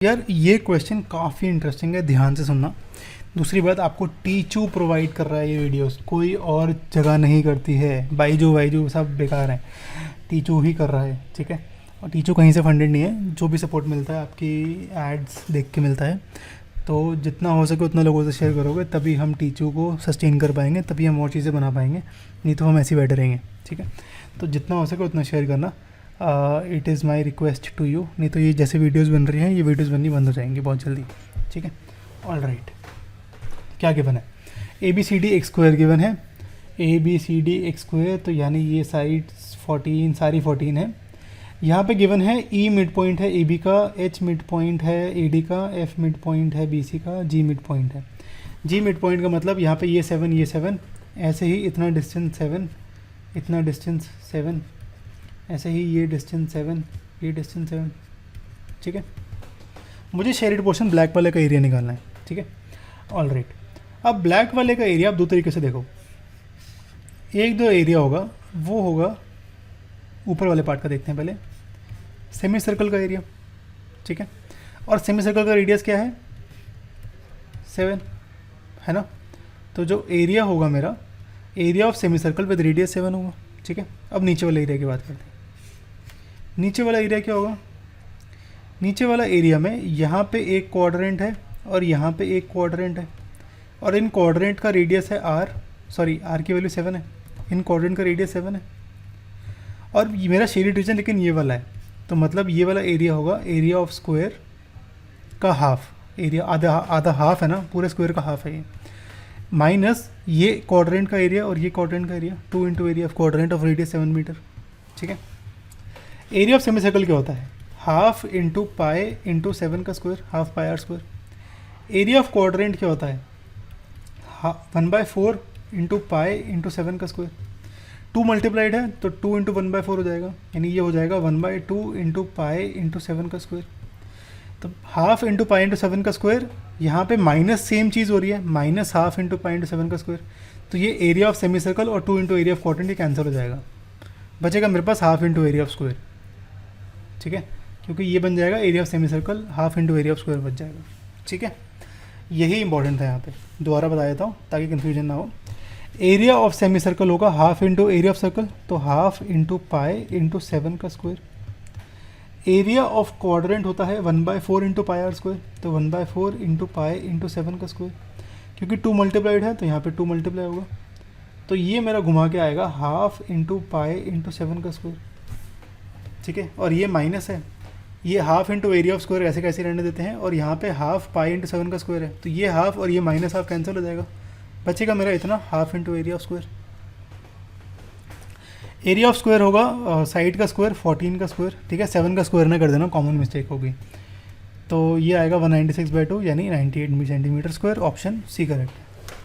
यार ये क्वेश्चन काफ़ी इंटरेस्टिंग है, ध्यान से सुनना। दूसरी बात, आपको टीचू प्रोवाइड कर रहा है ये वीडियोस, कोई और जगह नहीं करती है। बाईजू वाईजू सब बेकार हैं, टीचू ही कर रहा है, ठीक है। और टीचू कहीं से फंडेड नहीं है, जो भी सपोर्ट मिलता है आपकी एड्स देख के मिलता है। तो जितना हो सके उतना लोगों से शेयर करोगे तभी हम टीचू को सस्टेन कर पाएंगे, तभी हम और चीज़ें बना पाएंगे, नहीं तो हम ऐसे ही बैठे रहेंगे, ठीक है। तो जितना हो सके उतना शेयर करना, it is my request to you. नहीं तो ये जैसे वीडियोस बन रही हैं ये वीडियोस बननी बंद हो जाएंगी बहुत जल्दी, ठीक है। ऑल राइट, क्या गिवन है? A B C D X square given है। A B C D X square, तो यानी ये साइड्स 14 सारी 14 है। यहाँ पे गिवन है ई मिड पॉइंट है ए बी का, एच मिड पॉइंट है ए डी का, एफ मिड पॉइंट है बी सी का, जी मिड पॉइंट है। जी मिड पॉइंट का मतलब यहाँ पे ये 7, ऐसे ही इतना डिस्टेंस 7, इतना डिस्टेंस 7, ऐसे ही ये डिस्टेंस 7, ये डिस्टेंस 7, ठीक है। मुझे शेडेड पोर्शन ब्लैक वाले का एरिया निकालना है, ठीक है। ऑल राइट, अब ब्लैक वाले का एरिया आप दो तरीके से देखो। एक जो एरिया होगा वो होगा ऊपर वाले पार्ट का, देखते हैं पहले सेमी सर्कल का एरिया, ठीक है। और सेमी सर्कल का रेडियस क्या है? 7 है ना। तो जो एरिया होगा मेरा, area of semi circle with radius 7 होगा, ठीक है। अब नीचे वाले एरिया की बात करते हैं। नीचे वाला एरिया क्या होगा? नीचे वाला एरिया में यहाँ पे एक क्वाड्रेंट है और यहाँ पे एक क्वाड्रेंट है, और इन क्वाड्रेंट का रेडियस है आर, सॉरी आर की वैल्यू 7 है, इन क्वाड्रेंट का रेडियस 7 है। और ये मेरा शेडेड रीजन लेकिन ये वाला है, तो मतलब ये वाला एरिया होगा एरिया ऑफ स्क्वायर का हाफ, एरिया आधा आधा हाफ है ना, पूरे स्क्वायर का हाफ है ये, माइनस ये क्वाड्रेंट का एरिया और ये क्वाड्रेंट का area, 2 into area of quadrant of radius 7 metre, ठीक है। एरिया ऑफ सेमी सर्कल क्या होता है? हाफ इंटू पाई इंटू 7 का square, half pi r square. Area of quadrant क्या होता है? 1/4 इंटू पाई इंटू 7 का स्क्वायर। 2 मल्टीप्लाइड है तो 2 इंटू 1/4 हो जाएगा, यानी ये हो जाएगा 1/2 इंटू पाई इंटू 7 का स्क्वायर। तो हाफ इंटू पाई इंटू 7 का स्क्वायर, यहाँ पे माइनस सेम चीज़ हो रही है, minus half into pi into 7 का स्क्वायर। तो ये एरिया ऑफ सेमी सर्कल और 2 इंटू एरिया ऑफ क्वाड्रेंट ये कैंसिल हो जाएगा, बचेगा मेरे पास half into area of square, ठीक है। क्योंकि ये बन जाएगा area of semicircle, half into area of square बच जाएगा, ठीक है। यही इंपॉर्टेंट था यहाँ पे, दोबारा बता देता हूँ ताकि कन्फ्यूजन ना हो। एरिया ऑफ सेमी सर्कल होगा half into area of circle, तो हाफ इंटू पाई इंटू 7 का स्क्वायर। एरिया ऑफ क्वाड्रेंट होता है 1/4 इंटू पाई आर स्क्वायर, तो 1/4 इंटू पाई इंटू 7 का स्क्वायर। क्योंकि 2 मल्टीप्लाइड है तो यहाँ पे 2 मल्टीप्लाई होगा, तो ये मेरा घुमा के आएगा हाफ इंटू पाई इंटू 7 का स्क्वायर, ठीक है। और ये माइनस है, ये half into area of square ऐसे कैसे रहने देते हैं, और यहाँ पे हाफ पाई इंटू 7 का स्क्वायर है, तो ये हाफ और ये माइनस हाफ कैंसिल हो जाएगा, बचेगा मेरा इतना half into area of square. Area of square होगा साइड का स्क्वायर 14 का स्क्वायर, ठीक है। 7 का स्क्वायर ना कर देना, कॉमन मिस्टेक होगी। तो ये आएगा 196/2 यानी 98 centimetre square, option C correct है।